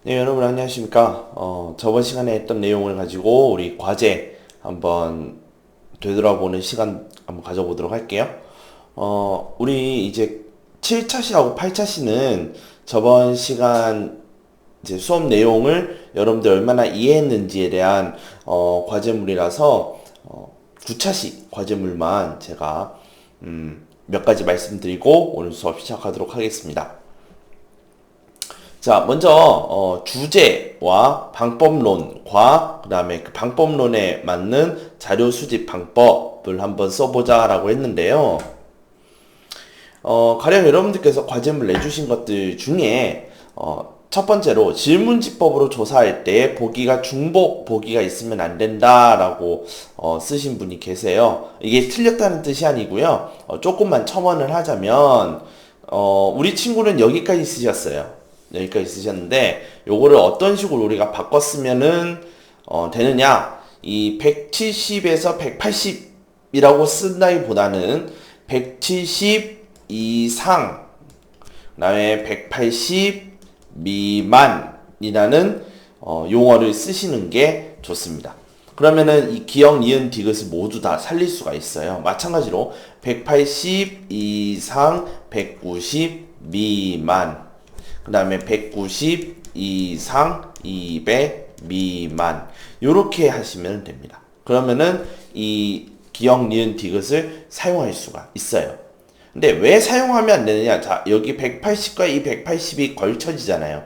네, 여러분 안녕하십니까? 저번 시간에 했던 내용을 가지고 우리 과제 한번 되돌아보는 시간 한번 가져보도록 할게요. 우리 이제 7차시하고 8차시는 저번 시간 이제 수업 내용을 여러분들 얼마나 이해했는지에 대한 과제물이라서 9차시 과제물만 제가 몇 가지 말씀드리고 오늘 수업 시작하도록 하겠습니다. 자, 먼저 주제와 방법론과 그 다음에 그 방법론에 맞는 자료 수집 방법을 한번 써보자라고 했는데요. 가령 여러분들께서 과제물 내주신 것들 중에 첫 번째로 질문지법으로 조사할 때 보기가 중복 보기가 있으면 안 된다라고 쓰신 분이 계세요. 이게 틀렸다는 뜻이 아니고요. 조금만 첨언을 하자면 우리 친구는 여기까지 쓰셨어요. 여기까지 쓰셨는데 요거를 어떤 식으로 우리가 바꿨으면은 되느냐, 이 170에서 180이라고 쓴다기보다는 170 이상 그다음에 180 미만이라는 용어를 쓰시는 게 좋습니다. 그러면은 이 기역, 니은, 디귿을 모두 다 살릴 수가 있어요. 마찬가지로 180 이상 190 미만, 그 다음에 190 이상 200 미만, 요렇게 하시면 됩니다. 그러면은 이 기역, 니은, 디귿을 사용할 수가 있어요. 근데 왜 사용하면 안 되느냐? 자, 여기 180과 이 180이 걸쳐지잖아요.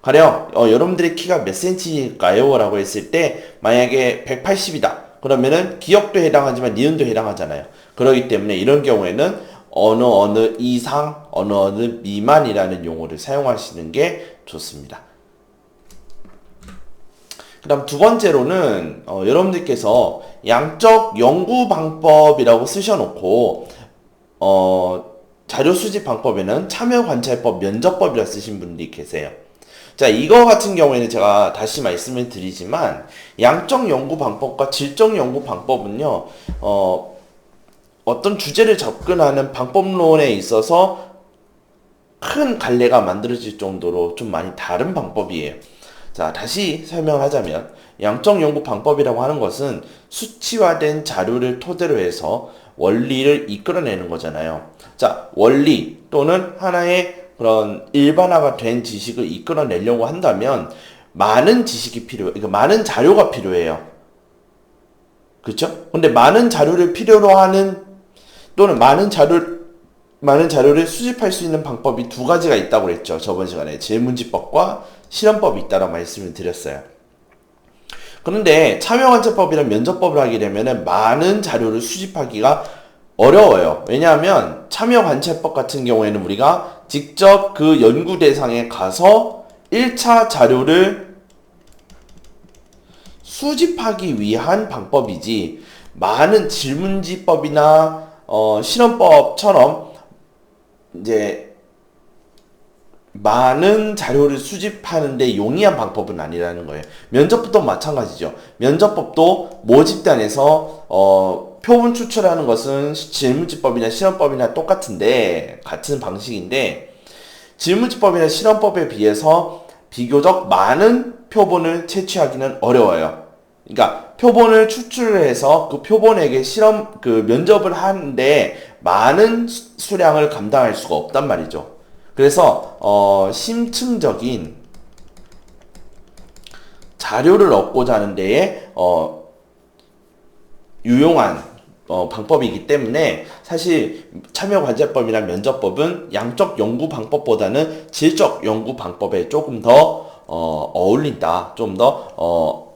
가령 여러분들의 키가 몇 cm일까요? 라고 했을 때 만약에 180이다. 그러면은 기역도 해당하지만 니은도 해당하잖아요. 그렇기 때문에 이런 경우에는 어느 이상, 어느 미만이라는 용어를 사용하시는 게 좋습니다. 그 다음 두 번째로는 여러분들께서 양적 연구 방법이라고 쓰셔놓고 자료 수집 방법에는 참여 관찰법, 면접법이라 쓰신 분들이 계세요. 자, 이거 같은 경우에는 제가 다시 말씀을 드리지만 양적 연구 방법과 질적 연구 방법은요, 어떤 주제를 접근하는 방법론에 있어서 큰 갈래가 만들어질 정도로 좀 많이 다른 방법이에요. 자, 다시 설명하자면 양적 연구 방법이라고 하는 것은 수치화된 자료를 토대로 해서 원리를 이끌어내는 거잖아요. 자, 원리 또는 하나의 그런 일반화가 된 지식을 이끌어내려고 한다면 많은 지식이 필요해요. 그러니까 많은 자료가 필요해요. 그렇죠? 근데 많은 자료를 필요로 하는 또는 많은 자료를 수집할 수 있는 방법이 두 가지가 있다고 그랬죠. 저번 시간에 질문지법과 실험법이 있다고 말씀을 드렸어요. 그런데 참여관찰법이나 면접법을 하게 되면 많은 자료를 수집하기가 어려워요. 왜냐하면 참여관찰법 같은 경우에는 우리가 직접 그 연구 대상에 가서 1차 자료를 수집하기 위한 방법이지, 많은 질문지법이나 실험법처럼 이제 많은 자료를 수집하는데 용이한 방법은 아니라는 거예요. 면접법도 마찬가지죠. 면접법도 모집단에서 표본 추출하는 것은 질문지법이나 실험법이나 똑같은데, 같은 방식인데 질문지법이나 실험법에 비해서 비교적 많은 표본을 채취하기는 어려워요. 그러니까 표본을 추출을 해서 그 표본에게 면접을 하는데 많은 수량을 감당할 수가 없단 말이죠. 그래서 심층적인 자료를 얻고자 하는 데에 유용한 방법이기 때문에 사실 참여관찰법이나 면접법은 양적 연구 방법보다는 질적 연구 방법에 조금 더 어울린다, 좀 더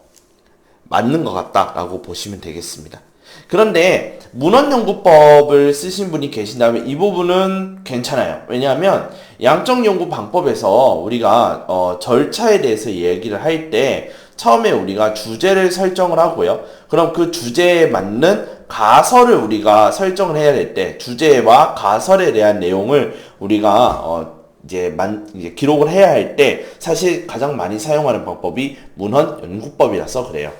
맞는 것 같다라고 보시면 되겠습니다. 그런데 문헌연구법을 쓰신 분이 계신다면 이 부분은 괜찮아요. 왜냐하면 양적연구 방법에서 우리가 절차에 대해서 얘기를 할 때 처음에 우리가 주제를 설정을 하고요. 그럼 그 주제에 맞는 가설을 우리가 설정을 해야 될 때 주제와 가설에 대한 내용을 우리가 이제 기록을 해야 할 때 사실 가장 많이 사용하는 방법이 문헌연구법이라서 그래요.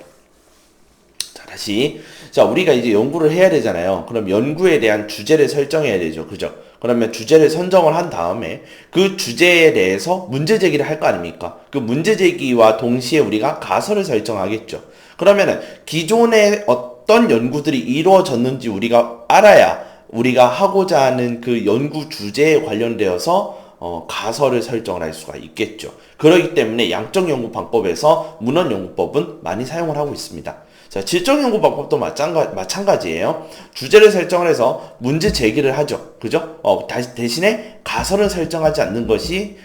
다시. 자, 우리가 이제 연구를 해야 되잖아요. 그럼 연구에 대한 주제를 설정해야 되죠. 그죠? 그러면 주제를 선정을 한 다음에 그 주제에 대해서 문제 제기를 할 거 아닙니까? 그 문제 제기와 동시에 우리가 가설을 설정하겠죠. 그러면은 기존에 어떤 연구들이 이루어졌는지 우리가 알아야 우리가 하고자 하는 그 연구 주제에 관련되어서 가설을 설정을 할 수가 있겠죠. 그렇기 때문에 양적 연구 방법에서 문헌 연구법은 많이 사용을 하고 있습니다. 자, 질적 연구 방법도 마찬가지예요. 주제를 설정을 해서 문제 제기를 하죠. 그죠? 대신에 가설을 설정하지 않는 것이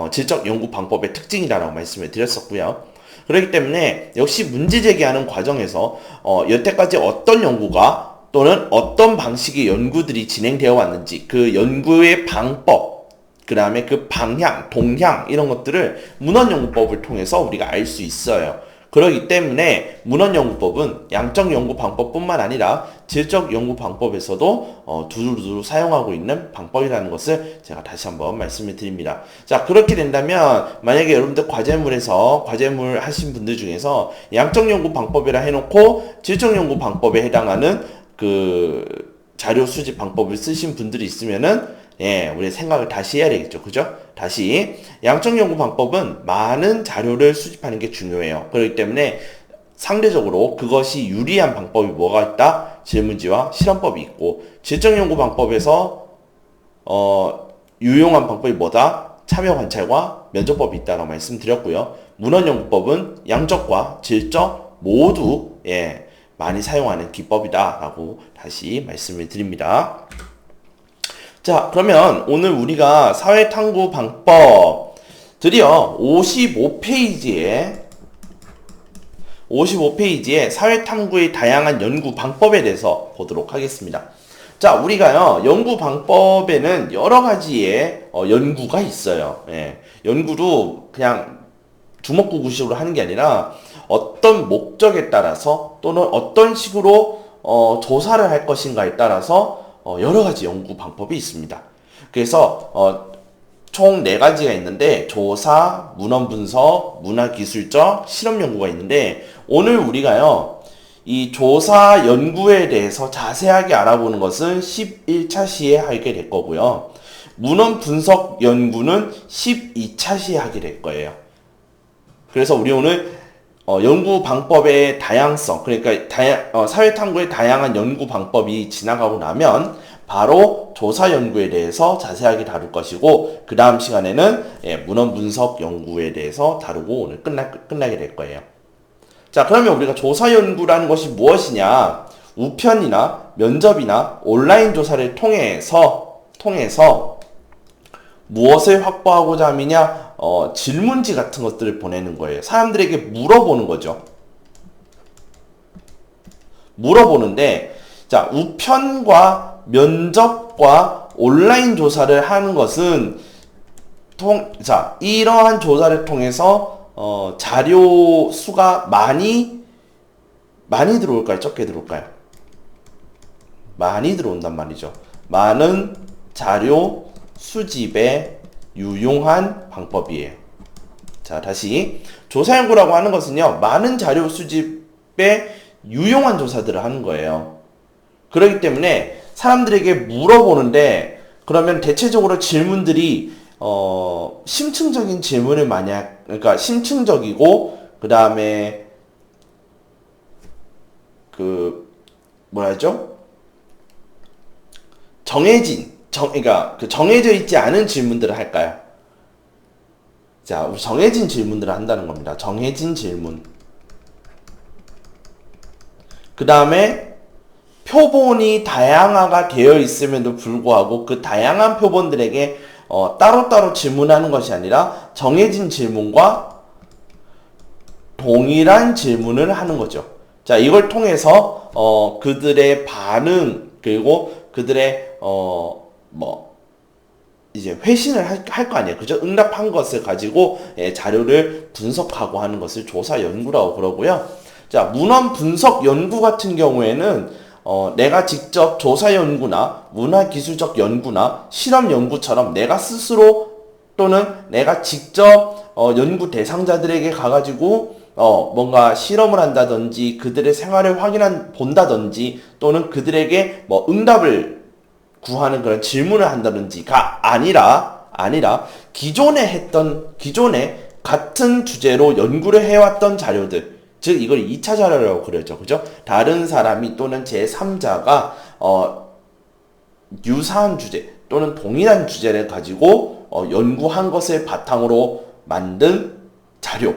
질적 연구 방법의 특징이라고 말씀을 드렸었고요. 그렇기 때문에 역시 문제 제기하는 과정에서 여태까지 어떤 연구가 또는 어떤 방식의 연구들이 진행되어 왔는지 그 연구의 방법, 그 다음에 그 방향, 동향 이런 것들을 문헌연구법을 통해서 우리가 알 수 있어요. 그렇기 때문에 문헌연구법은 양적 연구 방법뿐만 아니라 질적 연구 방법에서도 두루두루 사용하고 있는 방법이라는 것을 제가 다시 한번 말씀을 드립니다. 자, 그렇게 된다면 만약에 여러분들 과제물 하신 분들 중에서 양적 연구 방법이라 해놓고 질적 연구 방법에 해당하는 그 자료 수집 방법을 쓰신 분들이 있으면은 우리 생각을 다시 해야 되겠죠. 그죠? 다시 양적 연구 방법은 많은 자료를 수집하는 게 중요해요. 그렇기 때문에 상대적으로 그것이 유리한 방법이 뭐가 있다? 질문지와 실험법이 있고, 질적 연구 방법에서 유용한 방법이 뭐다? 참여 관찰과 면접법이 있다라고 말씀드렸고요. 문헌 연구법은 양적과 질적 모두 많이 사용하는 기법이다라고 다시 말씀을 드립니다. 자, 그러면 오늘 우리가 사회탐구 방법 드디어 55페이지에 사회탐구의 다양한 연구 방법에 대해서 보도록 하겠습니다. 자, 우리가요, 연구 방법에는 여러 가지의 연구가 있어요. 연구도 그냥 주먹구구식으로 하는 게 아니라 어떤 목적에 따라서 또는 어떤 식으로 조사를 할 것인가에 따라서 여러 가지 연구 방법이 있습니다. 그래서 총 4가지가 있는데 조사, 문헌 분석, 문화기술적, 실험 연구가 있는데 오늘 우리가요 이 조사 연구에 대해서 자세하게 알아보는 것은 11차 시에 하게 될 거고요. 문헌 분석 연구는 12차 시에 하게 될 거예요. 그래서 우리 오늘 연구 방법의 다양성, 그러니까 사회탐구의 다양한 연구 방법이 지나가고 나면 바로 조사 연구에 대해서 자세하게 다룰 것이고, 그 다음 시간에는 문헌 분석 연구에 대해서 다루고 오늘 끝나게 될 거예요. 자, 그러면 우리가 조사 연구라는 것이 무엇이냐? 우편이나 면접이나 온라인 조사를 통해서 무엇을 확보하고자 함이냐? 질문지 같은 것들을 보내는 거예요. 사람들에게 물어보는 거죠. 물어보는데, 자, 우편과 면접과 온라인 조사를 하는 것은 이러한 조사를 통해서 자료 수가 많이 들어올까요? 적게 들어올까요? 많이 들어온단 말이죠. 많은 자료 수집에 유용한 방법이에요. 자, 다시 조사 연구라고 하는 것은요, 많은 자료 수집에 유용한 조사들을 하는 거예요. 그렇기 때문에 사람들에게 물어보는데, 그러면 대체적으로 질문들이 심층적인 질문을 그러니까 심층적이고, 그 다음에 그러니까 정해져 있지 않은 질문들을 할까요? 자, 우리 정해진 질문들을 한다는 겁니다. 정해진 질문. 그 다음에 표본이 다양화가 되어 있음에도 불구하고 그 다양한 표본들에게 따로따로 질문하는 것이 아니라 정해진 질문과 동일한 질문을 하는 거죠. 자, 이걸 통해서 그들의 반응, 그리고 그들의 이제 회신을 할 거 아니에요. 그죠? 응답한 것을 가지고 자료를 분석하고 하는 것을 조사 연구라고 그러고요. 자, 문헌 분석 연구 같은 경우에는 내가 직접 조사 연구나 문화기술적 연구나 실험 연구처럼 내가 스스로 또는 내가 직접 연구 대상자들에게 가가지고 뭔가 실험을 한다든지 그들의 생활을 본다든지 또는 그들에게 뭐 응답을 구하는 그런 질문을 한다든지가 아니라 기존에 같은 주제로 연구를 해왔던 자료들, 즉 이걸 2차 자료라고 그러죠. 그죠? 다른 사람이 또는 제3자가 유사한 주제 또는 동일한 주제를 가지고 연구한 것을 바탕으로 만든 자료.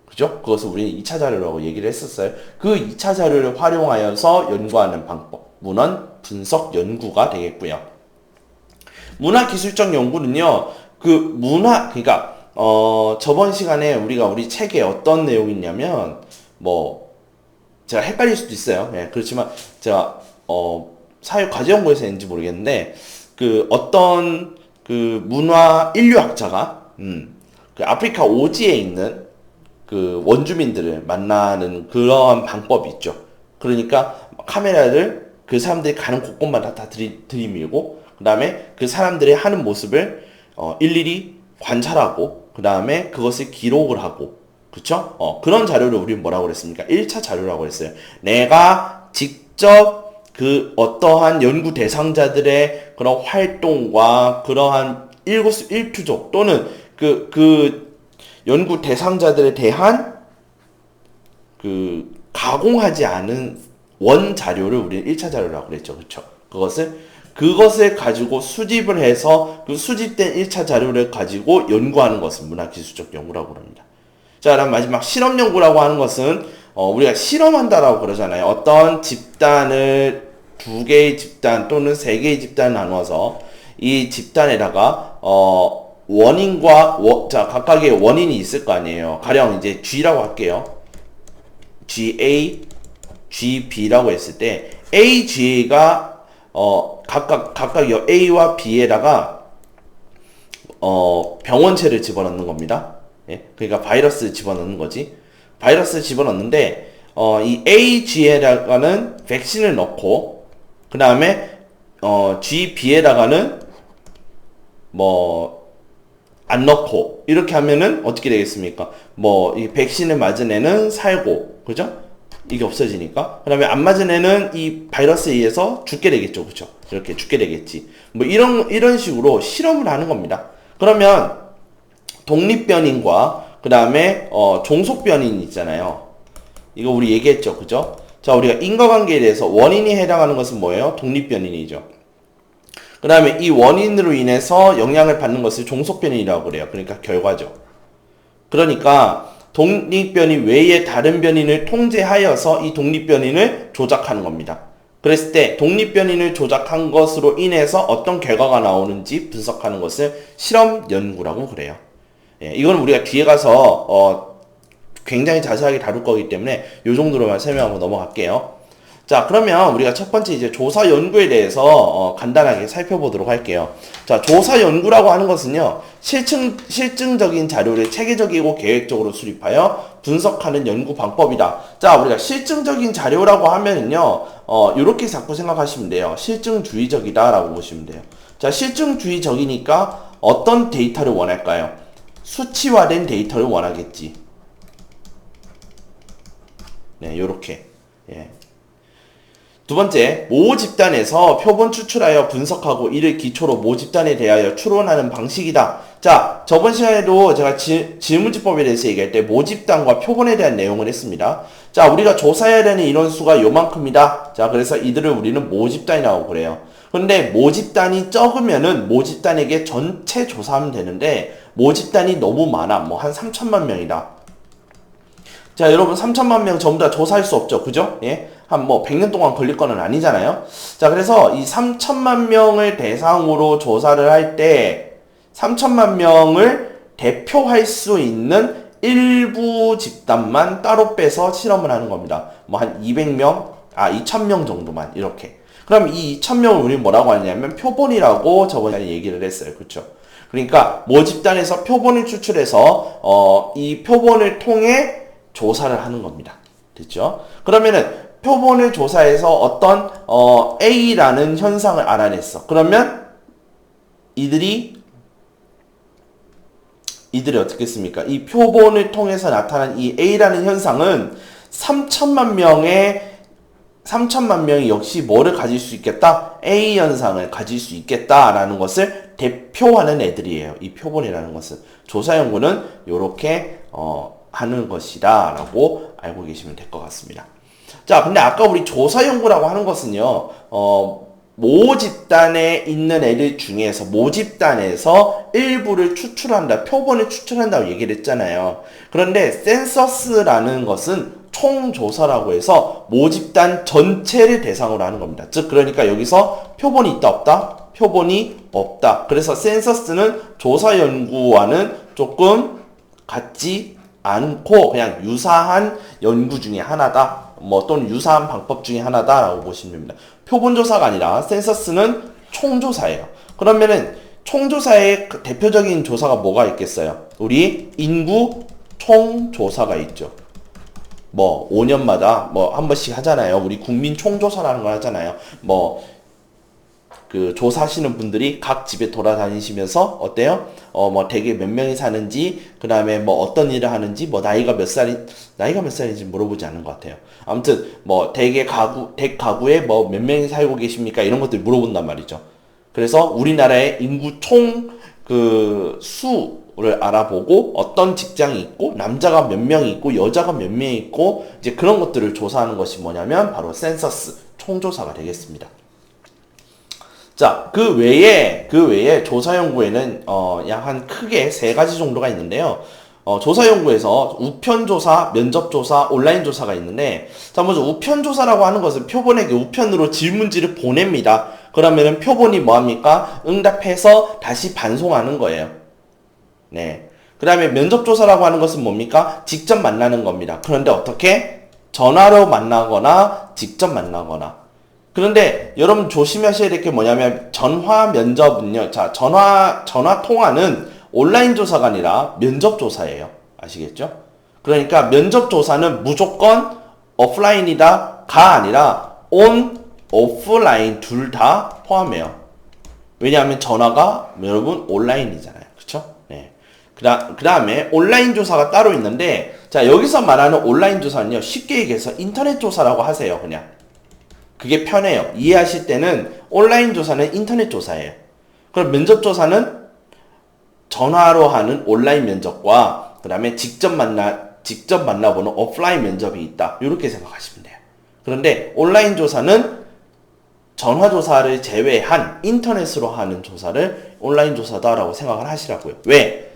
그죠? 그것을 우리는 2차 자료라고 얘기를 했었어요. 그 2차 자료를 활용하여서 연구하는 방법, 문헌 분석 연구가 되겠고요. 문화기술적 연구는요, 그러니까 저번 시간에 우리 책에 어떤 내용이 있냐면, 제가 헷갈릴 수도 있어요. 예, 그렇지만, 제가, 사회과제연구에서 했는지 모르겠는데, 어떤, 문화 인류학자가, 그 아프리카 오지에 있는 그 원주민들을 만나는 그러한 방법이 있죠. 그러니까, 카메라를 그 사람들이 가는 곳곳마다 다 들이밀고, 그 다음에 그 사람들의 하는 모습을, 일일이 관찰하고 그 다음에 그것을 기록을 하고 그쵸? 그런 자료를 우리는 뭐라고 그랬습니까? 1차 자료라고 했어요. 내가 직접 그 어떠한 연구 대상자들의 그런 활동과 그러한 일거수일투족 또는 그 연구 대상자들에 대한 가공하지 않은 원 자료를 우리는 1차 자료라고 그랬죠. 그쵸? 그것을 가지고 수집을 해서 그 수집된 1차 자료를 가지고 연구하는 것을 문화기술적 연구라고 합니다. 자, 그럼 마지막 실험 연구라고 하는 것은 우리가 실험한다라고 그러잖아요. 어떤 집단을 2개의 집단 또는 3개의 집단을 나누어서 이 집단에다가 원인과 각각의 원인이 있을 거 아니에요. 가령 이제 G라고 할게요. GA, GB라고 했을 때 AGA가 각각 A와 B에다가 병원체를 집어넣는 겁니다. 예? 그러니까 바이러스를 집어넣는 거지. 바이러스를 집어넣는데 이 AG에다가는 백신을 넣고 그 다음에 GB에다가는 안 넣고 이렇게 하면은 어떻게 되겠습니까? 이 백신을 맞은 애는 살고 그죠? 이게 없어지니까. 그 다음에 안 맞은 애는 이 바이러스에 의해서 죽게 되겠죠. 그쵸? 이렇게 죽게 되겠지. 이런 식으로 실험을 하는 겁니다. 그러면, 독립변인과, 그 다음에, 종속변인 있잖아요. 이거 우리 얘기했죠. 그죠? 자, 우리가 인과관계에 대해서 원인이 해당하는 것은 뭐예요? 독립변인이죠. 그 다음에 이 원인으로 인해서 영향을 받는 것을 종속변인이라고 그래요. 그러니까 결과죠. 그러니까, 독립변인 외에 다른 변인을 통제하여서 이 독립변인을 조작하는 겁니다. 그랬을 때 독립변인을 조작한 것으로 인해서 어떤 결과가 나오는지 분석하는 것을 실험 연구라고 그래요. 예, 이건 우리가 뒤에 가서 굉장히 자세하게 다룰 거기 때문에 이 정도로만 설명하고 넘어갈게요. 자, 그러면 우리가 첫 번째 이제 조사 연구에 대해서 간단하게 살펴보도록 할게요. 자, 조사 연구라고 하는 것은요, 실증적인 자료를 체계적이고 계획적으로 수립하여 분석하는 연구 방법이다. 자, 우리가 실증적인 자료라고 하면은요, 요렇게 자꾸 생각하시면 돼요. 실증주의적이다라고 보시면 돼요. 자, 실증주의적이니까 어떤 데이터를 원할까요? 수치화된 데이터를 원하겠지. 네, 요렇게. 예. 두 번째, 모 집단에서 표본 추출하여 분석하고 이를 기초로 모 집단에 대하여 추론하는 방식이다. 자, 저번 시간에도 제가 질문지법에 대해서 얘기할 때 모 집단과 표본에 대한 내용을 했습니다. 자, 우리가 조사해야 되는 인원수가 요만큼이다. 자, 그래서 이들을 우리는 모 집단이라고 그래요. 근데 모 집단이 적으면은 모 집단에게 전체 조사하면 되는데 모 집단이 너무 많아. 한 3천만 명이다. 자, 여러분 3천만 명 전부 다 조사할 수 없죠. 그죠? 예? 100년 동안 걸릴 거는 아니잖아요. 자, 그래서 이 3천만 명을 대상으로 조사를 할 때 3천만 명을 대표할 수 있는 일부 집단만 따로 빼서 실험을 하는 겁니다. 한 200명, 2,000명 정도만 이렇게. 그럼 이 2,000명을 우리 뭐라고 하냐면 표본이라고 저번에 얘기를 했어요. 그렇죠? 그러니까 모 집단에서 표본을 추출해서 이 표본을 통해 조사를 하는 겁니다. 됐죠? 그러면은 표본을 조사해서 어떤 A라는 현상을 알아냈어. 그러면 이들이 이들이 어떻게 했습니까? 이 표본을 통해서 나타난 이 A라는 현상은 3천만 명이 역시 뭐를 가질 수 있겠다? A 현상을 가질 수 있겠다라는 것을 대표하는 애들이에요. 이 표본이라는 것은. 조사 연구는 이렇게 하는 것이다 라고 알고 계시면 될 것 같습니다. 자, 근데 아까 우리 조사 연구라고 하는 것은요, 모집단에 있는 애들 중에서 모집단에서 일부를 추출한다, 표본을 추출한다고 얘기를 했잖아요. 그런데 센서스라는 것은 총조사라고 해서 모집단 전체를 대상으로 하는 겁니다. 즉 그러니까 여기서 표본이 있다 없다? 표본이 없다. 그래서 센서스는 조사 연구와는 조금 같지 않고 그냥 유사한 연구 중에 하나다. 또는 유사한 방법 중에 하나다라고 보시면 됩니다. 표본조사가 아니라 센서스는 총조사예요. 그러면은 총조사의 대표적인 조사가 뭐가 있겠어요? 우리 인구 총조사가 있죠. 5년마다 한 번씩 하잖아요. 우리 국민 총조사라는 걸 하잖아요. 그 조사하시는 분들이 각 집에 돌아다니시면서 어때요? 댁에 몇 명이 사는지, 그 다음에 어떤 일을 하는지, 나이가 몇 살인지 물어보지 않는 것 같아요. 아무튼 댁 가구에 몇 명이 살고 계십니까? 이런 것들 물어본단 말이죠. 그래서 우리나라의 인구 총 수를 알아보고 어떤 직장이 있고 남자가 몇 명이 있고 여자가 몇 명이 있고 이제 그런 것들을 조사하는 것이 뭐냐면 바로 센서스 총조사가 되겠습니다. 자, 그 외에 조사 연구에는 약 한 크게 3가지 정도가 있는데요. 조사 연구에서 우편 조사, 면접 조사, 온라인 조사가 있는데, 자, 먼저 우편 조사라고 하는 것은 표본에게 우편으로 질문지를 보냅니다. 그러면은 표본이 뭐합니까? 응답해서 다시 반송하는 거예요. 네. 그 다음에 면접 조사라고 하는 것은 뭡니까? 직접 만나는 겁니다. 그런데 어떻게? 전화로 만나거나 직접 만나거나. 그런데 여러분 조심하셔야 될 게 뭐냐면 전화 면접은요. 자, 전화 통화는 온라인 조사가 아니라 면접 조사예요. 아시겠죠? 그러니까 면접 조사는 무조건 오프라인이다가 아니라 온, 오프라인 둘 다 포함해요. 왜냐하면 전화가 여러분 온라인이잖아요. 그쵸? 네. 그 다음에 온라인 조사가 따로 있는데, 자, 여기서 말하는 온라인 조사는요, 쉽게 얘기해서 인터넷 조사라고 하세요. 그냥. 그게 편해요. 이해하실 때는 온라인 조사는 인터넷 조사예요. 그럼 면접 조사는 전화로 하는 온라인 면접과 그 다음에 직접 만나보는 오프라인 면접이 있다. 이렇게 생각하시면 돼요. 그런데 온라인 조사는 전화 조사를 제외한 인터넷으로 하는 조사를 온라인 조사다라고 생각을 하시라고요. 왜?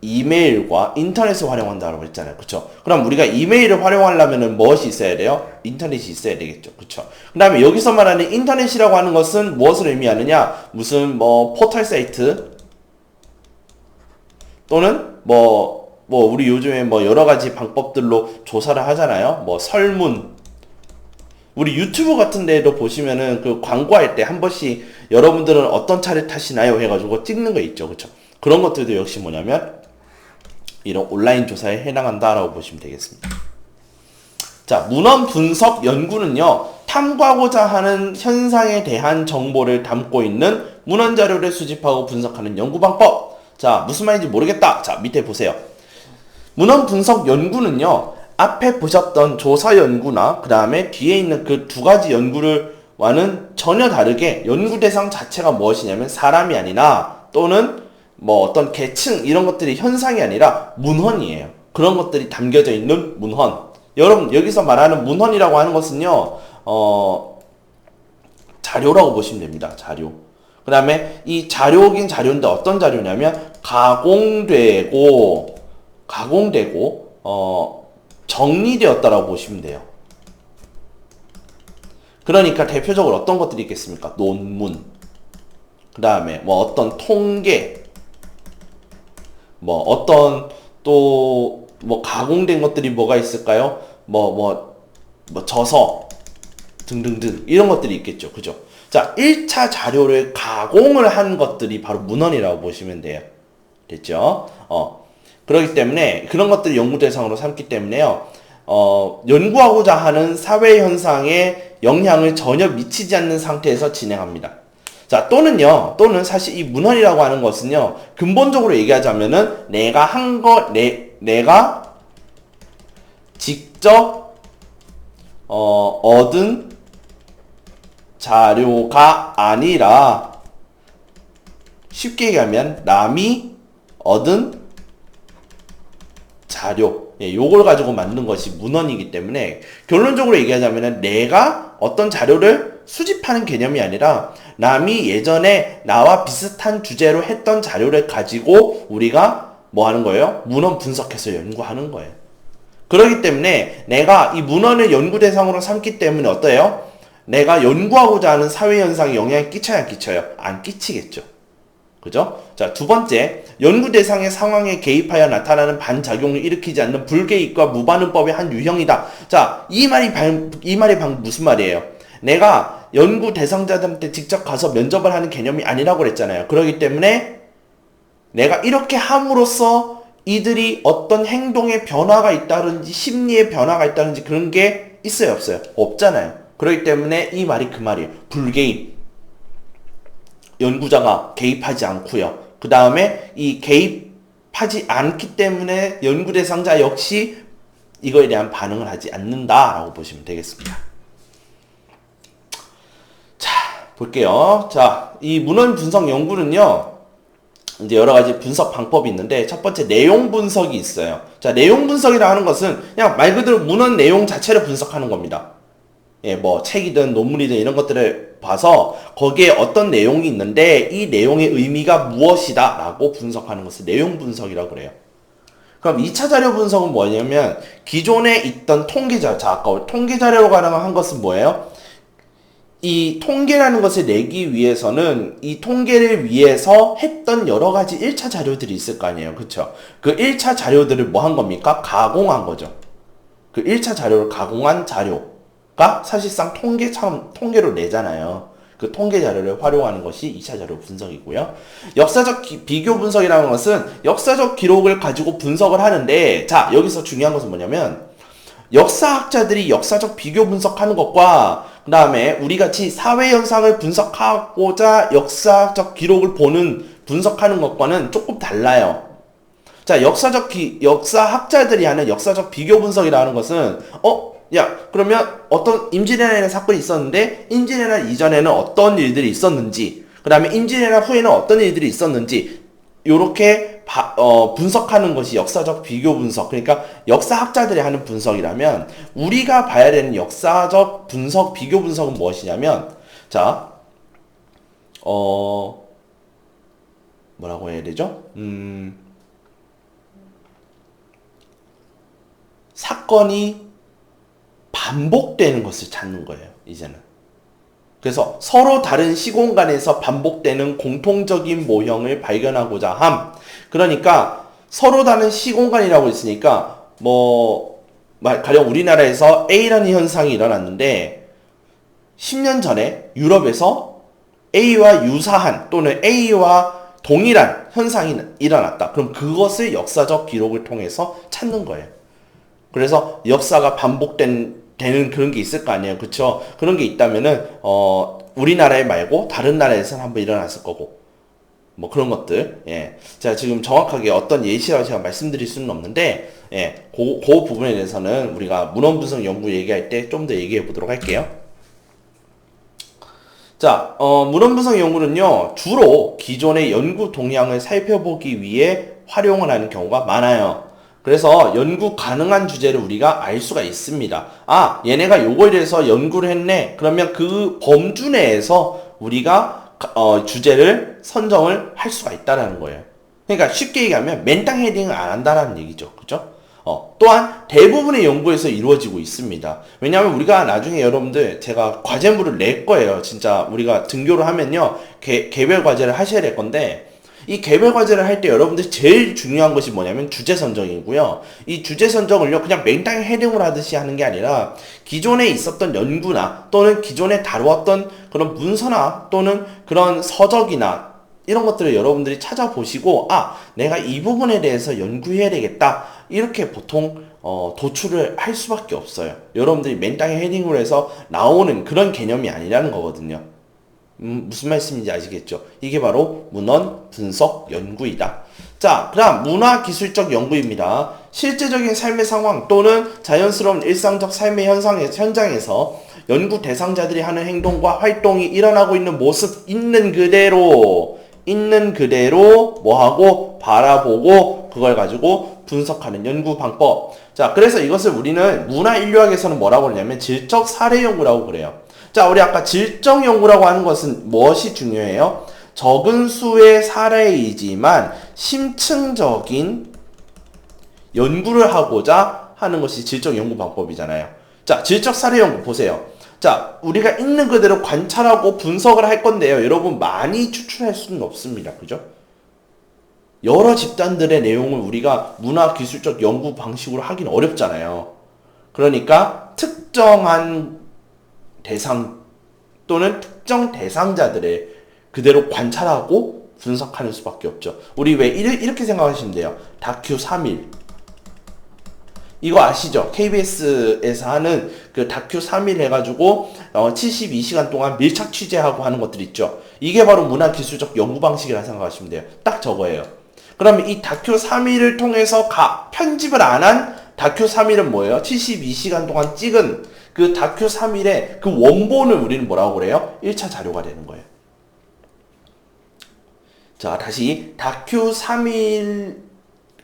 이메일과 인터넷을 활용한다고 했잖아요. 그쵸? 그럼 우리가 이메일을 활용하려면 무엇이 있어야 돼요? 인터넷이 있어야 되겠죠. 그쵸? 그 다음에 여기서 말하는 인터넷이라고 하는 것은 무엇을 의미하느냐? 무슨 포털 사이트 또는 우리 요즘에 여러 가지 방법들로 조사를 하잖아요. 설문. 우리 유튜브 같은 데도 보시면은 그 광고할 때 한 번씩 여러분들은 어떤 차를 타시나요? 해가지고 찍는 거 있죠. 그쵸? 그런 것들도 역시 뭐냐면 이런 온라인 조사에 해당한다라고 보시면 되겠습니다. 자, 문헌 분석 연구는요, 탐구하고자 하는 현상에 대한 정보를 담고 있는 문헌 자료를 수집하고 분석하는 연구 방법. 자, 무슨 말인지 모르겠다. 자, 밑에 보세요. 문헌 분석 연구는요, 앞에 보셨던 조사 연구나 그 다음에 뒤에 있는 그 2가지 연구와는 전혀 다르게 연구 대상 자체가 무엇이냐면 사람이 아니라 또는 어떤 계층 이런 것들이 현상이 아니라 문헌이에요. 그런 것들이 담겨져 있는 문헌. 여러분 여기서 말하는 문헌이라고 하는 것은요, 자료라고 보시면 됩니다. 자료. 그 다음에 이 자료긴 자료인데 어떤 자료냐면 가공되고 정리되었다라고 보시면 돼요. 그러니까 대표적으로 어떤 것들이 있겠습니까? 논문. 그 다음에 어떤 통계. 어떤 또 가공된 것들이 뭐가 있을까요? 저서 등등등 이런 것들이 있겠죠. 그죠? 자, 1차 자료를 가공을 한 것들이 바로 문헌이라고 보시면 돼요. 됐죠? 그렇기 때문에 그런 것들을 연구 대상으로 삼기 때문에요. 연구하고자 하는 사회 현상에 영향을 전혀 미치지 않는 상태에서 진행합니다. 자, 또는 사실 이 문헌이라고 하는 것은요, 근본적으로 얘기하자면은 내가 직접 얻은 자료가 아니라 쉽게 얘기하면 남이 얻은 자료, 요걸 가지고 만든 것이 문헌이기 때문에 결론적으로 얘기하자면 내가 어떤 자료를 수집하는 개념이 아니라 남이 예전에 나와 비슷한 주제로 했던 자료를 가지고 우리가 뭐 하는 거예요? 문헌 분석해서 연구하는 거예요. 그렇기 때문에 내가 이 문헌을 연구 대상으로 삼기 때문에 어때요? 내가 연구하고자 하는 사회현상에 영향을 끼쳐야 안 끼쳐요? 안 끼치겠죠. 그죠? 자, 두 번째, 연구 대상의 상황에 개입하여 나타나는 반작용을 일으키지 않는 불개입과 무반응법의 한 유형이다. 자, 이 말이 방금 무슨 말이에요? 내가 연구 대상자들한테 직접 가서 면접을 하는 개념이 아니라고 그랬잖아요. 그렇기 때문에 내가 이렇게 함으로써 이들이 어떤 행동의 변화가 있다든지 심리의 변화가 있다든지 그런 게 있어요, 없어요? 없잖아요. 그렇기 때문에 이 말이 그 말이에요. 불개입. 연구자가 개입하지 않고요. 그 다음에 이 개입하지 않기 때문에 연구 대상자 역시 이거에 대한 반응을 하지 않는다라고 보시면 되겠습니다. 자, 볼게요. 자, 이 문헌 분석 연구는요, 이제 여러 가지 분석 방법이 있는데 첫 번째 내용 분석이 있어요. 자, 내용 분석이라 하는 것은 그냥 말 그대로 문헌 내용 자체를 분석하는 겁니다. 예, 뭐 책이든 논문이든 이런 것들을 봐서 거기에 어떤 내용이 있는데 이 내용의 의미가 무엇이다 라고 분석하는 것을 내용 분석이라고 그래요. 그럼 2차 자료 분석은 뭐냐면 기존에 있던 통계자, 자 아까 통계자료로 가능한 것은 뭐예요? 이 통계라는 것을 내기 위해서는 이 통계를 위해서 했던 여러 가지 1차 자료들이 있을 거 아니에요. 그쵸? 그 1차 자료들을 뭐 한 겁니까? 가공한 거죠. 그 1차 자료를 가공한 자료가 사실상 통계로 내잖아요. 그 통계 자료를 활용하는 것이 2차 자료 분석이고요. 역사적 비교 분석이라는 것은 역사적 기록을 가지고 분석을 하는데, 자, 여기서 중요한 것은 뭐냐면, 역사학자들이 역사적 비교 분석하는 것과 그 다음에 우리같이 사회현상을 분석하고자 역사적 기록을 분석하는 것과는 조금 달라요. 자, 역사학자들이 하는 역사적 비교 분석이라는 것은, 야, 그러면 어떤 임진왜란의 사건이 있었는데, 임진왜란 이전에는 어떤 일들이 있었는지, 그 다음에 임진왜란 후에는 어떤 일들이 있었는지, 요렇게 분석하는 것이 역사적 비교 분석. 그러니까 역사학자들이 하는 분석이라면 우리가 봐야 되는 역사적 분석, 비교 분석은 무엇이냐면, 자, 뭐라고 해야 되죠? 사건이 반복되는 것을 찾는 거예요, 이제는. 그래서 서로 다른 시공간에서 반복되는 공통적인 모형을 발견하고자 함. 그러니까 서로 다른 시공간이라고 있으니까 가령 우리나라에서 A라는 현상이 일어났는데 10년 전에 유럽에서 A와 유사한 또는 A와 동일한 현상이 일어났다. 그럼 그것을 역사적 기록을 통해서 찾는 거예요. 그래서 역사가 되는 그런 게 있을 거 아니에요. 그쵸? 그런 게 있다면은, 우리나라에 말고 다른 나라에서는 한번 일어났을 거고. 뭐 그런 것들. 예. 제가 지금 정확하게 어떤 예시라고 제가 말씀드릴 수는 없는데, 예. 그 부분에 대해서는 우리가 문헌 분석 연구 얘기할 때 좀 더 얘기해 보도록 할게요. 자, 문헌 분석 연구는요, 주로 기존의 연구 동향을 살펴보기 위해 활용을 하는 경우가 많아요. 그래서 연구 가능한 주제를 우리가 알 수가 있습니다. 아, 얘네가 요거에 대해서 연구를 했네. 그러면 그 범주 내에서 우리가 주제를 선정을 할 수가 있다라는 거예요. 그러니까 쉽게 얘기하면 맨땅 헤딩을 안 한다라는 얘기죠. 그죠? 또한 대부분의 연구에서 이루어지고 있습니다. 왜냐하면 우리가 나중에 여러분들 제가 과제물을 낼 거예요. 진짜 우리가 등교를 하면요. 개별 과제를 하셔야 될 건데 이 개별 과제를 할 때 여러분들이 제일 중요한 것이 뭐냐면 주제 선정이고요. 이 주제 선정을요, 그냥 맹땅 헤딩을 하듯이 하는 게 아니라 기존에 있었던 연구나 또는 기존에 다루었던 그런 문서나 또는 그런 서적이나 이런 것들을 여러분들이 찾아보시고, 아, 내가 이 부분에 대해서 연구해야 되겠다. 이렇게 보통 도출을 할 수밖에 없어요. 여러분들이 맨땅에 헤딩을 해서 나오는 그런 개념이 아니라는 거거든요. 무슨 말씀인지 아시겠죠? 이게 바로 문헌 분석 연구이다. 자, 그다음 문화기술적 연구입니다. 실제적인 삶의 상황 또는 자연스러운 일상적 삶의 현장에서 연구 대상자들이 하는 행동과 활동이 일어나고 있는 모습 있는 그대로 뭐하고 바라보고 그걸 가지고 분석하는 연구 방법. 자, 그래서 이것을 우리는 문화인류학에서는 뭐라고 그러냐면 질적 사례 연구라고 그래요. 자, 우리 아까 질적 연구라고 하는 것은 무엇이 중요해요? 적은 수의 사례이지만 심층적인 연구를 하고자 하는 것이 질적 연구 방법이잖아요. 자, 질적 사례 연구 보세요. 자, 우리가 있는 그대로 관찰하고 분석을 할 건데요. 여러분 많이 추출할 수는 없습니다. 그죠? 여러 집단들의 내용을 우리가 문화기술적 연구 방식으로 하기는 어렵잖아요. 그러니까 특정한 대상 또는 특정 대상자들의 그대로 관찰하고 분석하는 수밖에 없죠. 우리 왜 이렇게 생각하시면 돼요. 다큐 3일 이거 아시죠? KBS에서 하는 그 다큐 3일 해가지고 72시간 동안 밀착 취재하고 하는 것들 있죠. 이게 바로 문화기술적 연구 방식이라 생각하시면 돼요. 딱 저거예요. 그러면 이 다큐 3일을 통해서 편집을 안 한 다큐 3일은 뭐예요? 72시간 동안 찍은 그 다큐 3일의 그 원본을 우리는 뭐라고 그래요? 1차 자료가 되는 거예요. 자, 다시 다큐 3일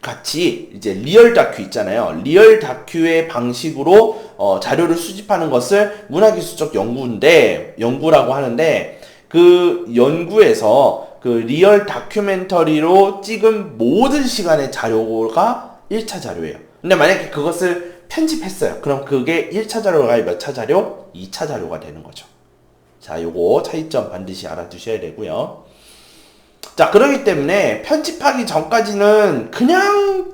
같이 이제 리얼 다큐 있잖아요. 리얼 다큐의 방식으로 자료를 수집하는 것을 문화기술적 연구라고 하는데 그 연구에서 그 리얼 다큐멘터리로 찍은 모든 시간의 자료가 1차 자료예요. 근데 만약에 그것을 편집했어요. 그럼 그게 1차 자료가 몇 차 자료? 2차 자료가 되는 거죠. 자, 요거 차이점 반드시 알아두셔야 되고요. 자, 그렇기 때문에 편집하기 전까지는 그냥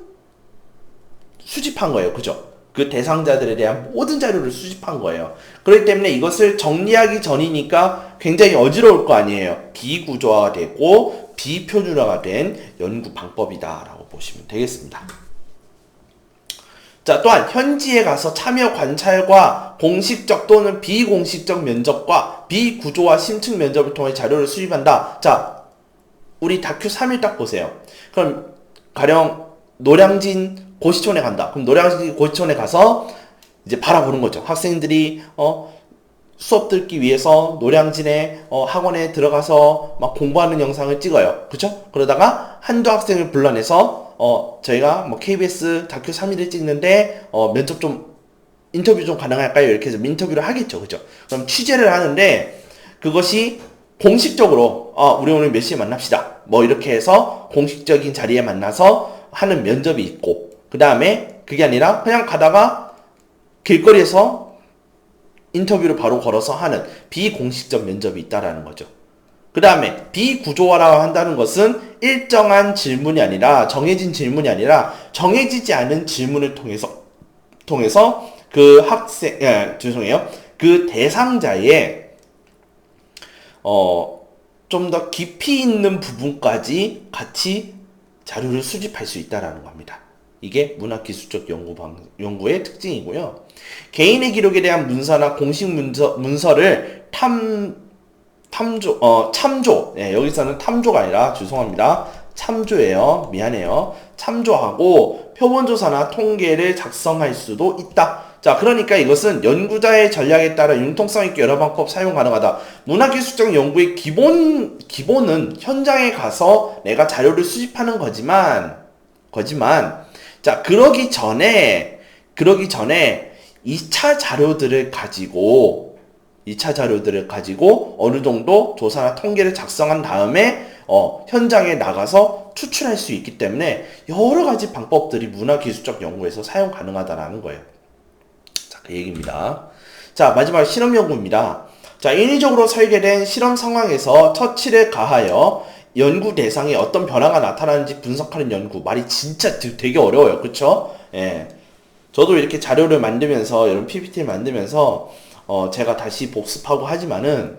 수집한 거예요. 그죠? 그 대상자들에 대한 모든 자료를 수집한 거예요. 그렇기 때문에 이것을 정리하기 전이니까 굉장히 어지러울 거 아니에요. 비구조화가 되고 비표준화가 된 연구 방법이다라고 보시면 되겠습니다. 자, 또한 현지에 가서 참여 관찰과 공식적 또는 비공식적 면접과 비구조화 심층 면접을 통해 자료를 수집한다. 자, 우리 다큐 3일 딱 보세요. 그럼 가령 노량진 고시촌에 간다. 그럼 노량진 고시촌에 가서 이제 바라보는 거죠. 학생들이 수업 듣기 위해서 노량진에 학원에 들어가서 막 공부하는 영상을 찍어요. 그쵸? 그러다가 한두 학생을 불러내서 저희가 뭐 KBS 다큐 3일을 찍는데 면접 좀 인터뷰 좀 가능할까요? 이렇게 해서 인터뷰를 하겠죠. 그죠? 그럼 취재를 하는데 그것이 공식적으로 우리 오늘 몇 시에 만납시다. 뭐 이렇게 해서 공식적인 자리에 만나서 하는 면접이 있고 그 다음에 그게 아니라 그냥 가다가 길거리에서 인터뷰를 바로 걸어서 하는 비공식적 면접이 있다라는 거죠. 그 다음에 비구조화라고 한다는 것은 일정한 질문이 아니라 정해진 질문이 아니라 정해지지 않은 질문을 통해서 그 그 대상자의 좀 더 깊이 있는 부분까지 같이 자료를 수집할 수 있다라는 겁니다. 이게 문화기술적 연구의 특징이고요. 개인의 기록에 대한 문서나 공식 문서를 참조. 네, 여기서는 탐조가 아니라 죄송합니다. 참조예요. 미안해요. 참조하고 표본조사나 통계를 작성할 수도 있다. 자, 그러니까 이것은 연구자의 전략에 따라 융통성 있게 여러 방법 사용 가능하다. 문화기술적 연구의 기본은 현장에 가서 내가 자료를 수집하는 거지만, 자, 그러기 전에 2차 자료들을 가지고 어느 정도 조사나 통계를 작성한 다음에 현장에 나가서 추출할 수 있기 때문에 여러 가지 방법들이 문화기술적 연구에서 사용 가능하다라는 거예요. 자, 그 얘기입니다. 자, 마지막 실험 연구입니다. 자, 인위적으로 설계된 실험 상황에서 처치를 가하여 연구 대상에 어떤 변화가 나타나는지 분석하는 연구. 말이 진짜 되게 어려워요. 그쵸? 예. 저도 이렇게 자료를 만들면서, 이런 PPT를 만들면서, 제가 다시 복습하고 하지만은,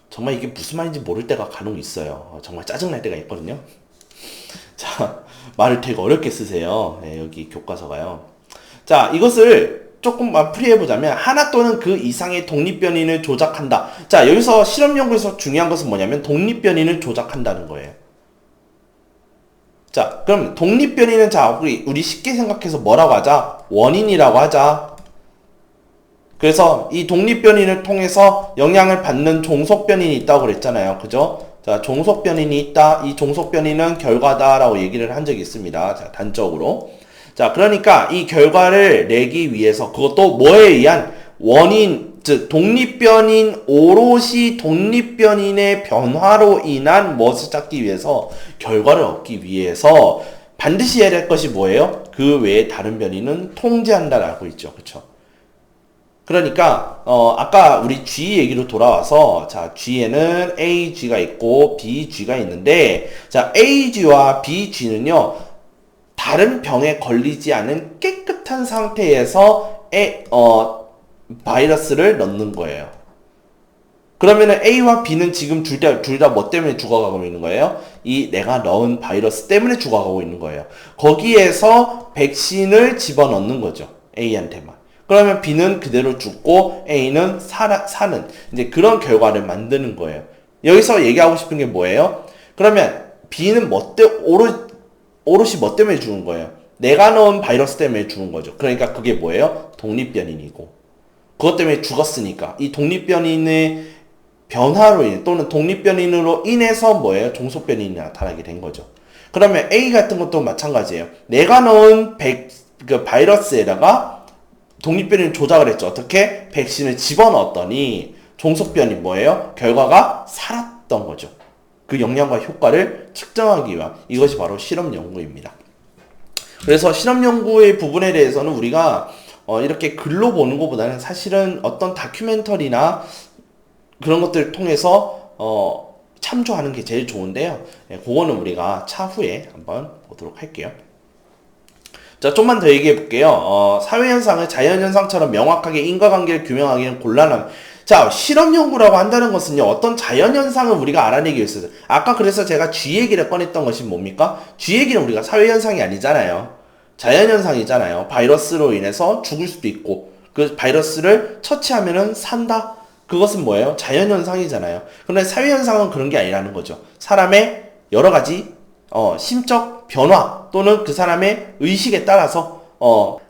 정말 이게 무슨 말인지 모를 때가 간혹 있어요. 정말 짜증날 때가 있거든요. 자, 말을 되게 어렵게 쓰세요. 예, 여기 교과서가요. 자, 이것을 조금만 풀이해보자면 하나 또는 그 이상의 독립변인을 조작한다. 자, 여기서 실험 연구에서 중요한 것은 뭐냐면 독립변인을 조작한다는 거예요. 자, 그럼 독립변인은 자, 우리 쉽게 생각해서 뭐라고 하자? 원인이라고 하자. 그래서 이 독립변인을 통해서 영향을 받는 종속변인이 있다고 그랬잖아요. 그죠? 자, 종속변인이 있다. 이 종속변인은 결과다라고 얘기를 한 적이 있습니다. 자, 단적으로. 자, 그러니까 이 결과를 내기 위해서 그것도 뭐에 의한 원인, 즉 독립변인, 오롯이 독립변인의 변화로 인한 무엇을 찾기 위해서 결과를 얻기 위해서 반드시 해야 될 것이 뭐예요? 그 외에 다른 변인은 통제한다라고 있죠. 그쵸? 그러니까 아까 우리 G 얘기로 돌아와서 자, G에는 AG가 있고 BG가 있는데 자, AG와 BG는요. 다른 병에 걸리지 않은 깨끗한 상태에서 바이러스를 넣는 거예요. 그러면은 A와 B는 지금 둘 다 뭐 때문에 죽어가고 있는 거예요? 이 내가 넣은 바이러스 때문에 죽어가고 있는 거예요. 거기에서 백신을 집어넣는 거죠. A한테만. 그러면 B는 그대로 죽고 A는 사는 이제 그런 결과를 만드는 거예요. 여기서 얘기하고 싶은 게 뭐예요? 그러면 B는 오롯이 뭐 때문에 죽은 거예요? 내가 넣은 바이러스 때문에 죽은 거죠. 그러니까 그게 뭐예요? 독립변인이고. 그것 때문에 죽었으니까. 이 독립변인의 변화로 인해 또는 독립변인으로 인해서 뭐예요? 종속변인이 나타나게 된 거죠. 그러면 A 같은 것도 마찬가지예요. 내가 넣은 그 바이러스에다가 독립변인을 조작을 했죠. 어떻게? 백신을 집어넣었더니 종속변이 뭐예요? 결과가 살았던 거죠. 그 영향과 효과를 측정하기 위한 이것이 바로 실험 연구입니다. 그래서 실험 연구의 부분에 대해서는 우리가 이렇게 글로 보는 것보다는 사실은 어떤 다큐멘터리나 그런 것들을 통해서 참조하는 게 제일 좋은데요. 네, 그거는 우리가 차후에 한번 보도록 할게요. 자, 좀만 더 얘기해 볼게요. 사회현상을 자연현상처럼 명확하게 인과관계를 규명하기는 곤란함. 자, 실험 연구라고 한다는 것은요, 어떤 자연현상을 우리가 알아내기 위해서, 아까 그래서 제가 G 얘기를 꺼냈던 것이 뭡니까? G 얘기는 우리가 사회현상이 아니잖아요. 자연현상이잖아요. 바이러스로 인해서 죽을 수도 있고, 그 바이러스를 처치하면은 산다? 그것은 뭐예요? 자연현상이잖아요. 그런데 사회현상은 그런 게 아니라는 거죠. 사람의 여러 가지, 심적 변화, 또는 그 사람의 의식에 따라서,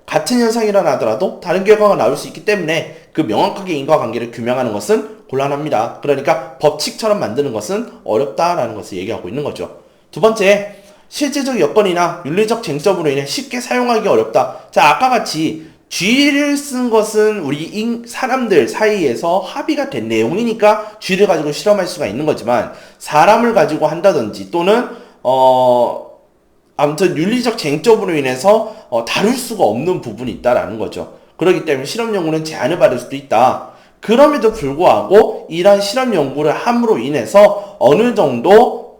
같은 현상이라 하더라도 다른 결과가 나올 수 있기 때문에 그 명확하게 인과관계를 규명하는 것은 곤란합니다. 그러니까 법칙처럼 만드는 것은 어렵다라는 것을 얘기하고 있는 거죠. 두 번째, 실제적 여건이나 윤리적 쟁점으로 인해 쉽게 사용하기 어렵다. 자, 아까 같이 G를 쓴 것은 우리 사람들 사이에서 합의가 된 내용이니까 G를 가지고 실험할 수가 있는 거지만 사람을 가지고 한다든지 또는 아무튼 윤리적 쟁점으로 인해서 다룰 수가 없는 부분이 있다라는 거죠. 그렇기 때문에 실험 연구는 제한을 받을 수도 있다. 그럼에도 불구하고 이러한 실험 연구를 함으로 인해서 어느 정도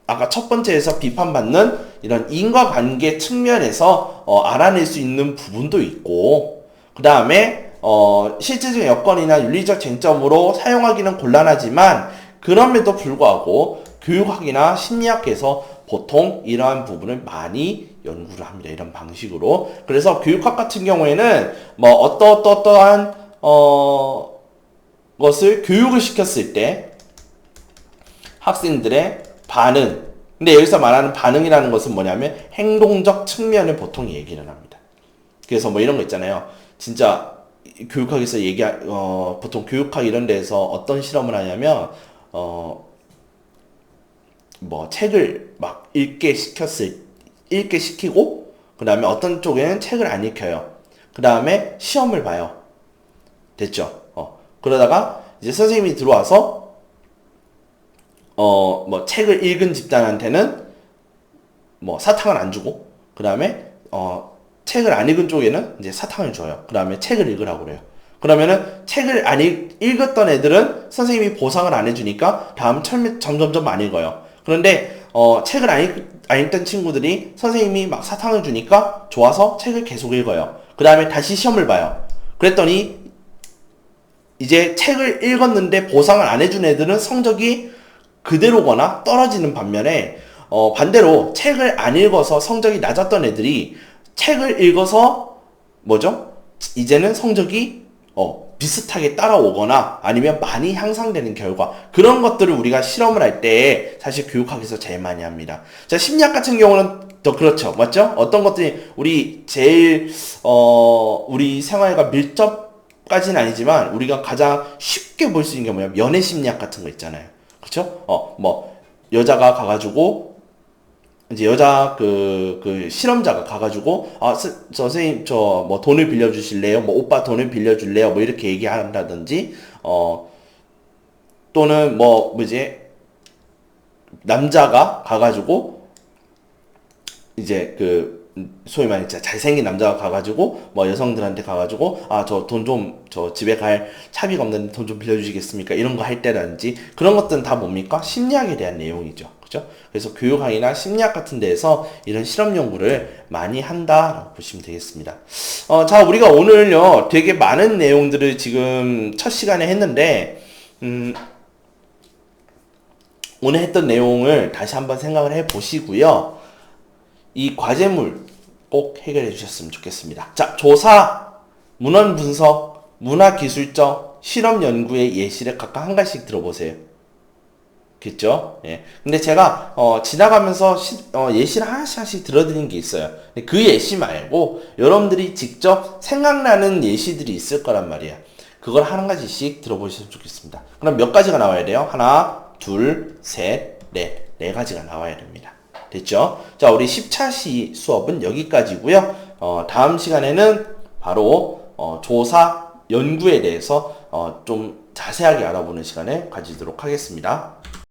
아까 첫 번째에서 비판받는 이런 인과관계 측면에서 알아낼 수 있는 부분도 있고, 그 다음에 실제적 여건이나 윤리적 쟁점으로 사용하기는 곤란하지만 그럼에도 불구하고 교육학이나 심리학에서 보통 이러한 부분을 많이 연구를 합니다. 이런 방식으로. 그래서 교육학 같은 경우에는 뭐 어떠한 것을 교육을 시켰을 때 학생들의 반응. 근데 여기서 말하는 반응이라는 것은 뭐냐면 행동적 측면을 보통 얘기를 합니다. 그래서 뭐 이런 거 있잖아요. 진짜 교육학에서 보통 교육학 이런 데에서 어떤 실험을 하냐면 뭐 책을 막 읽게 시키고 그 다음에 어떤 쪽에는 책을 안 읽혀요. 그 다음에 시험을 봐요. 됐죠? 그러다가 이제 선생님이 들어와서 뭐 책을 읽은 집단한테는 뭐 사탕을 안 주고 그 다음에 책을 안 읽은 쪽에는 이제 사탕을 줘요. 그 다음에 책을 읽으라고 그래요. 그러면은 책을 안 읽었던 애들은 선생님이 보상을 안 해주니까 다음 점점점 안 읽어요. 그런데 책을 안 읽던 친구들이 선생님이 막 사탕을 주니까 좋아서 책을 계속 읽어요. 그 다음에 다시 시험을 봐요. 그랬더니 이제 책을 읽었는데 보상을 안 해준 애들은 성적이 그대로거나 떨어지는 반면에 반대로 책을 안 읽어서 성적이 낮았던 애들이 책을 읽어서 뭐죠? 이제는 성적이 비슷하게 따라오거나 아니면 많이 향상되는 결과, 그런 것들을 우리가 실험을 할 때 사실 교육학에서 제일 많이 합니다. 자, 심리학 같은 경우는 더 그렇죠. 맞죠? 어떤 것들이 우리 제일 우리 생활과 밀접까지는 아니지만 우리가 가장 쉽게 볼 수 있는 게 뭐냐면 연애 심리학 같은 거 있잖아요. 그렇죠? 뭐 여자가 가가지고 이제 여자 그 실험자가 가가지고 선생님 저 뭐 돈을 빌려주실래요? 뭐 오빠 돈을 빌려줄래요? 뭐 이렇게 얘기한다든지 또는 뭐 뭐지 남자가 가가지고 이제 그 소위 말해 진짜 잘생긴 남자가 가가지고 뭐 여성들한테 가가지고 저 돈 좀 저 집에 갈 차비가 없는데 돈 좀 빌려주시겠습니까? 이런 거 할 때라든지 그런 것들은 다 뭡니까? 심리학에 대한 내용이죠. 그죠? 그래서 교육학이나 심리학 같은 데에서 이런 실험 연구를 많이 한다라고 보시면 되겠습니다. 자, 우리가 오늘요 되게 많은 내용들을 지금 첫 시간에 했는데 오늘 했던 내용을 다시 한번 생각을 해 보시고요. 이 과제물 꼭 해결해 주셨으면 좋겠습니다. 자, 조사, 문헌 분석, 문화기술적, 실험 연구의 예시를 각각 한 가지씩 들어보세요. 겠죠? 예. 근데 제가 지나가면서 예시를 하나씩 들어드린 게 있어요. 그 예시 말고 여러분들이 직접 생각나는 예시들이 있을 거란 말이에요. 그걸 한 가지씩 들어보셨으면 좋겠습니다. 그럼 몇 가지가 나와야 돼요? 하나, 둘, 셋, 넷. 네 가지가 나와야 됩니다. 됐죠? 자, 우리 10차시 수업은 여기까지고요. 다음 시간에는 바로 조사 연구에 대해서 좀 자세하게 알아보는 시간을 가지도록 하겠습니다.